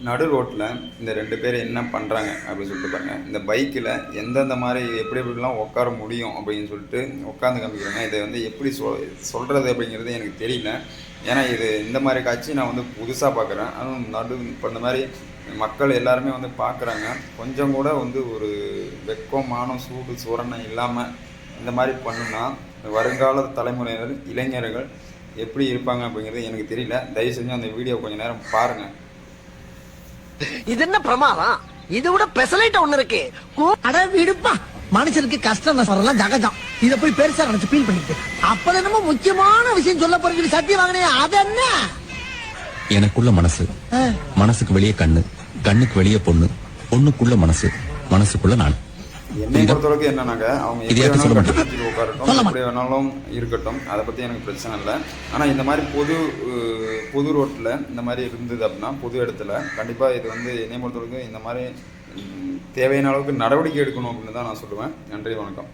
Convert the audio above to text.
நடு ரோட்டில் இந்த 2 பேர் என்ன பண்ணுறாங்க அப்படின்னு சொல்லிட்டு பாருங்கள். இந்த பைக்கில் எந்தெந்த மாதிரி எப்படி எப்படிலாம் உட்கார முடியும் அப்படின்னு சொல்லிட்டு உட்காந்து காமிக்கிறாங்க. இதை வந்து எப்படி சொல்கிறது அப்படிங்கிறது எனக்கு தெரியல. ஏன்னா இது இந்த மாதிரி காட்சி நான் வந்து புதுசாக பார்க்குறேன். அதுவும் இப்போ இந்த மாதிரி மக்கள் எல்லாருமே வந்து பார்க்குறாங்க. கொஞ்சம் கூட வந்து ஒரு வெக்கம் மானம் சூடு சுரணை இல்லாமல் இந்த மாதிரி பண்ணுனா வருங்கால தலைமுறையினர் இளைஞர்கள் எப்படி இருப்பாங்க அப்படிங்கிறது எனக்கு தெரியல. தயவு செஞ்சு அந்த வீடியோ கொஞ்சம் நேரம் பாருங்கள். இது என்ன பிரமாதம்? இது விட பெசலைட் ஒண்ணு இருக்கு. அட விடுப்பா, மனுஷனுக்கு கஷ்டம் வரலாம் ஜகஜம். இத போய் பெருசா நினைச்சு ஃபீல் பண்ணிட்டு அப்ப என்னமோ முக்கியமான விஷயம் சொல்ல போறீங்க. சத்தியம் வாங்கினே அது என்ன? எனக்குள்ள மனசு, மனசுக்கு வெளியே கண்ணு, கண்ணுக்கு வெளியே பொண்ணு, பொண்ணுக்குள்ள மனசு, மனசுக்குள்ள நான். என்னை பொறுத்தளவுக்கு என்னன்னாங்க, அவங்க எப்படி வேணாலும் கட்டுப்பிடிச்சு உட்காரட்டும், எப்படி வேணாலும் இருக்கட்டும், அதை பற்றி எனக்கு பிரச்சனை இல்லை. ஆனால் இந்த மாதிரி பொது ரோட்டில் இந்த மாதிரி இருந்தது அப்படின்னா, பொது இடத்துல கண்டிப்பாக இது வந்து என்னை பொறுத்தளவுக்கு இந்த மாதிரி தேவையான அளவுக்கு நடவடிக்கை எடுக்கணும் அப்படின்னு தான் நான் சொல்லுவேன். நன்றி, வணக்கம்.